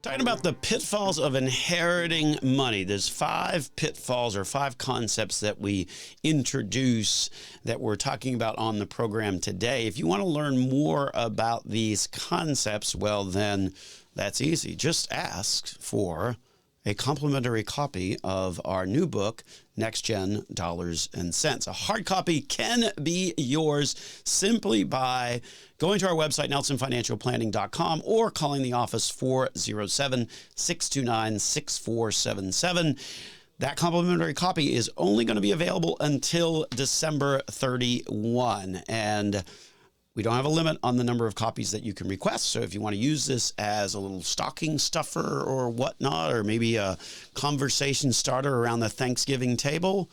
Talking about the pitfalls of inheriting money. There's 5 pitfalls or 5 concepts that we introduce that we're talking about on the program today. If you want to learn more about these concepts, well, then that's easy. Just ask for a complimentary copy of our new book, Next Gen Dollars and Cents. A hard copy can be yours simply by going to our website, nelsonfinancialplanning.com, or calling the office 407-629-6477. That complimentary copy is only going to be available until December 31. And we don't have a limit on the number of copies that you can request. So if you want to use this as a little stocking stuffer or whatnot, or maybe a conversation starter around the Thanksgiving table,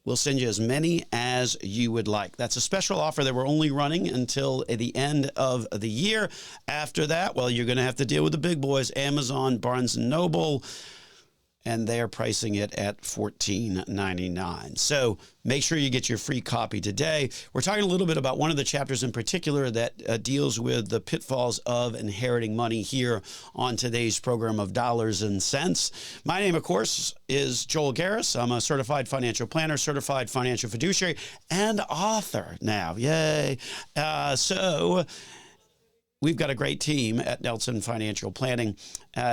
we'll send you as many as you would like. That's a special offer that we're only running until the end of the year. After that, well, you're going to have to deal with the big boys, Amazon, Barnes & Noble, and they're pricing it at $14.99. So make sure you get your free copy today. We're talking a little bit about one of the chapters in particular that deals with the pitfalls of inheriting money here on today's program of Dollars and Cents. My name, of course, is Joel Garris. I'm a certified financial planner, certified financial fiduciary, and author now. Yay. So we've got a great team at Nelson Financial Planning.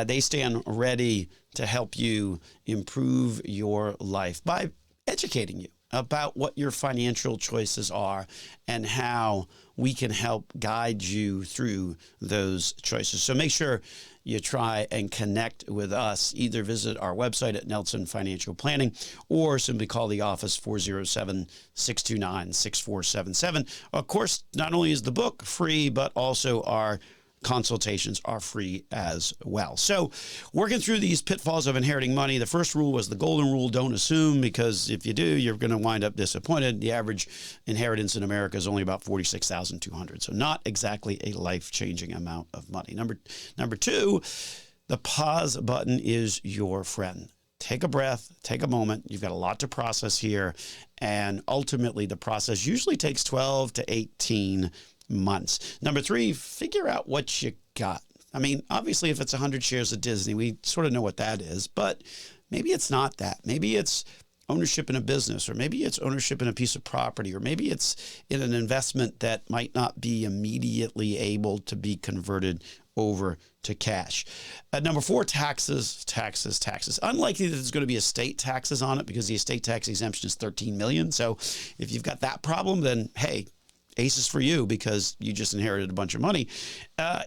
They stand ready to help you improve your life by educating you about what your financial choices are and how we can help guide you through those choices. So make sure you try and connect with us. Either visit our website at Nelson Financial Planning or simply call the office 407-629-6477. Of course, not only is the book free, but also our consultations are free as well. So working through these pitfalls of inheriting money, the first rule was the golden rule: don't assume, because if you do, you're going to wind up disappointed. The average inheritance in America is only about $46,200. So not exactly a life-changing amount of money. Number 2, the pause button is your friend. Take a breath, take a moment. You've got a lot to process here. And ultimately, the process usually takes 12 to 18 months. Number 3, figure out what you got. I mean, obviously, if it's 100 shares of Disney, we sort of know what that is, but maybe it's not that. Maybe it's ownership in a business, or maybe it's ownership in a piece of property, or maybe it's in an investment that might not be immediately able to be converted over to cash. Number 4, taxes. Unlikely that there's going to be estate taxes on it, because the estate tax exemption is $13 million. So if you've got that problem, then hey, aces for you, because you just inherited a bunch of money.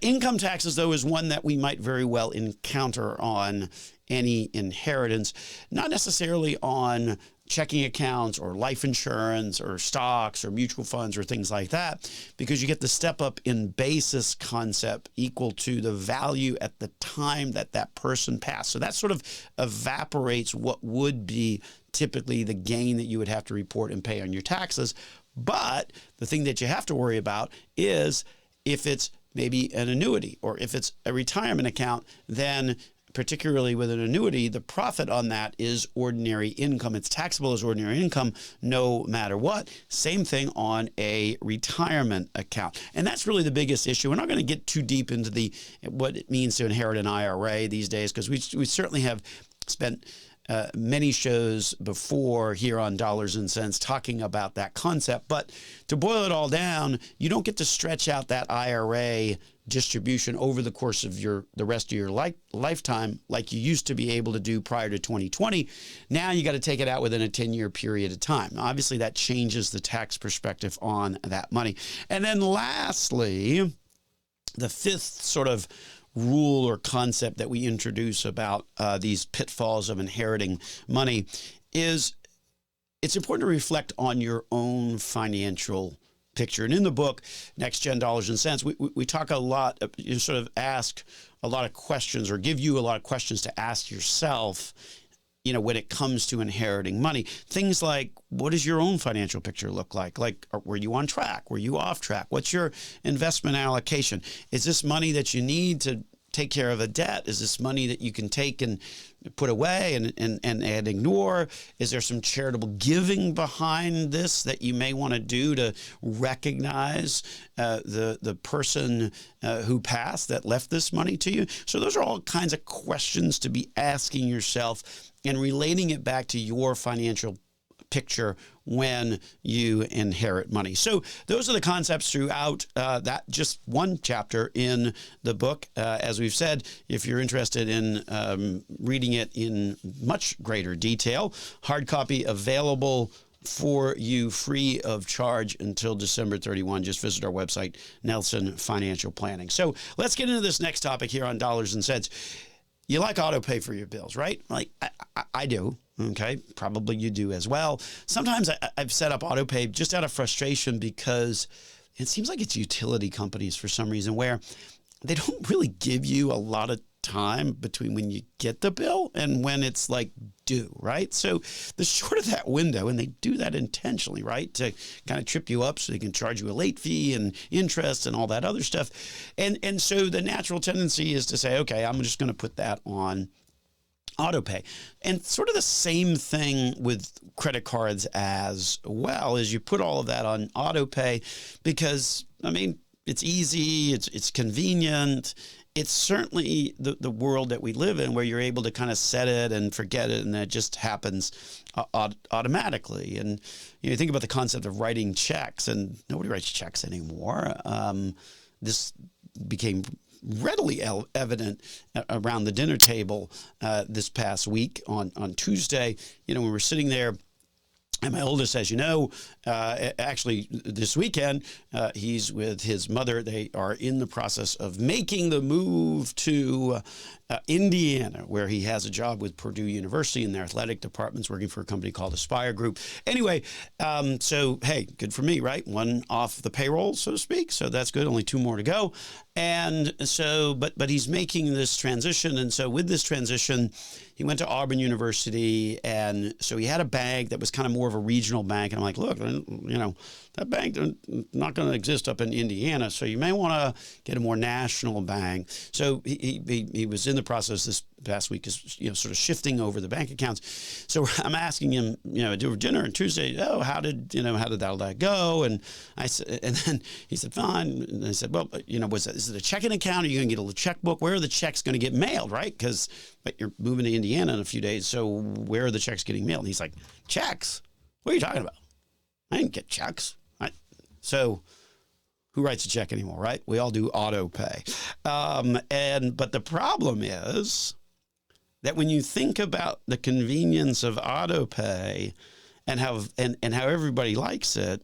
Income taxes, though, is one that we might very well encounter on any inheritance, not necessarily on checking accounts or life insurance or stocks or mutual funds or things like that, because you get the step up in basis concept equal to the value at the time that that person passed. So that sort of evaporates what would be typically the gain that you would have to report and pay on your taxes. But the thing that you have to worry about is if it's maybe an annuity or if it's a retirement account, then particularly with an annuity, the profit on that is ordinary income. It's taxable as ordinary income no matter what. Same thing on a retirement account. And that's really the biggest issue. We're not going to get too deep into what it means to inherit an IRA these days, because we certainly have spent many shows before here on Dollars and Cents talking about that concept. But to boil it all down, you don't get to stretch out that IRA distribution over the course of the rest of your lifetime like you used to be able to do prior to 2020. Now you got to take it out within a 10-year period of time. Now, obviously, that changes the tax perspective on that money. And then lastly, the 5th sort of rule or concept that we introduce about these pitfalls of inheriting money is it's important to reflect on your own financial picture. And in the book, Next Gen Dollars and Cents, we talk a lot, you sort of ask a lot of questions, or give you a lot of questions to ask yourself, when it comes to inheriting money. Things like, what does your own financial picture look like? Like, were you on track? Were you off track? What's your investment allocation? Is this money that you need to take care of a debt? Is this money that you can take and put away and ignore? Is there some charitable giving behind this that you may want to do to recognize the person who passed that left this money to you? So those are all kinds of questions to be asking yourself and relating it back to your financial picture when you inherit money. So those are the concepts throughout that just one chapter in the book. As we've said, if you're interested in reading it in much greater detail, hard copy available for you free of charge until December 31. Just visit our website, Nelson Financial Planning. So let's get into this next topic here on Dollars and Cents. You like auto pay for your bills, right? Like I do. Okay, probably you do as well. Sometimes I've set up auto pay just out of frustration because it seems like it's utility companies for some reason where they don't really give you a lot of time between when you get the bill and when it's like due, right? So the shorter that window, and they do that intentionally, right, to kind of trip you up so they can charge you a late fee and interest and all that other stuff. And so the natural tendency is to say, okay, I'm just going to put that on auto pay. And sort of the same thing with credit cards as well, is you put all of that on auto pay because, I mean, it's easy, it's convenient. It's certainly the world that we live in where you're able to kind of set it and forget it, and that just happens automatically. And you think about the concept of writing checks, and nobody writes checks anymore. This became readily evident around the dinner table this past week on Tuesday. You know, when we were sitting there, and my oldest, as you know, actually this weekend, he's with his mother. They are in the process of making the move to Indiana, where he has a job with Purdue University in their athletic departments, working for a company called Aspire Group. Anyway, so, hey, good for me, right? One off the payroll, so to speak. So that's good. Only 2 more to go. And so, but he's making this transition. And so with this transition, he went to Auburn University. And so he had a bank that was kind of more of a regional bank. And I'm like, look, you know, that bank is not going to exist up in Indiana. So you may want to get a more national bank. So he was in the process this past week is, you know, sort of shifting over the bank accounts. So I'm asking him, you know, do dinner on Tuesday. Oh, how did that go? And I said, and then he said, fine. And I said, well, you know, is it a checking account? Are you going to get a checkbook? Where are the checks going to get mailed? Right? But you're moving to Indiana in a few days. So where are the checks getting mailed? And he's like, checks? What are you talking about? I didn't get checks. So who writes a check anymore, right? We all do auto pay. But the problem is that when you think about the convenience of auto pay and how everybody likes it,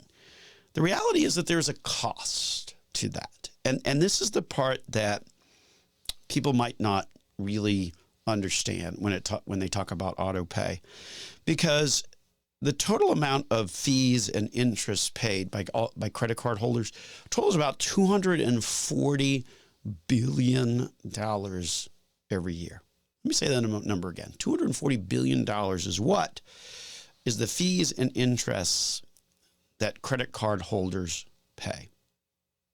the reality is that there's a cost to that. And this is the part that people might not really understand when they talk about auto pay, because the total amount of fees and interest paid by credit card holders totals about $240 billion every year. Let me say that number again. $240 billion is the fees and interests that credit card holders pay.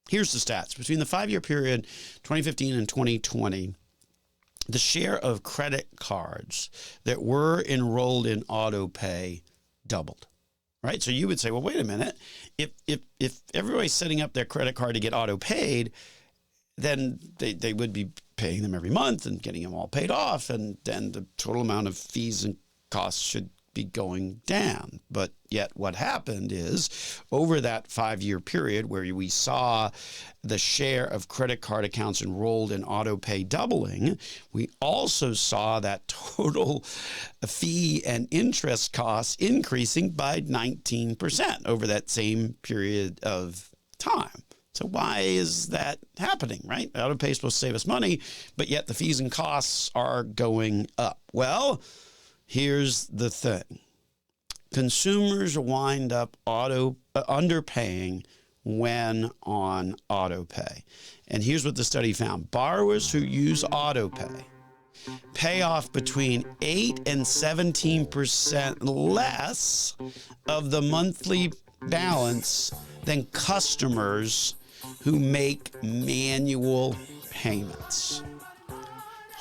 Here's the stats. Between the 5-year period, 2015 and 2020, the share of credit cards that were enrolled in auto pay doubled, right? So you would say, well, wait a minute. If everybody's setting up their credit card to get auto paid, then they would be paying them every month and getting them all paid off. And then the total amount of fees and costs should be going down. But yet what happened is over that 5-year period where we saw the share of credit card accounts enrolled in auto pay doubling, we also saw that total fee and interest costs increasing by 19% over that same period of time. So why is that happening, right? Auto pay is supposed to save us money, but yet the fees and costs are going up. Well, here's the thing. Consumers wind up underpaying when on auto pay. And here's what the study found. Borrowers who use auto pay off between 8 and 17% less of the monthly balance than customers who make manual payments.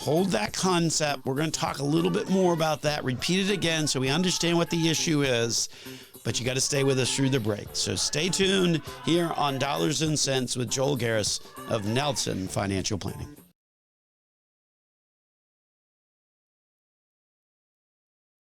hold that concept. We're going to talk a little bit more about that, repeat it again so we understand what the issue is. But you got to stay with us through the break. So stay tuned here on Dollars and Cents with Joel Garris of Nelson Financial Planning.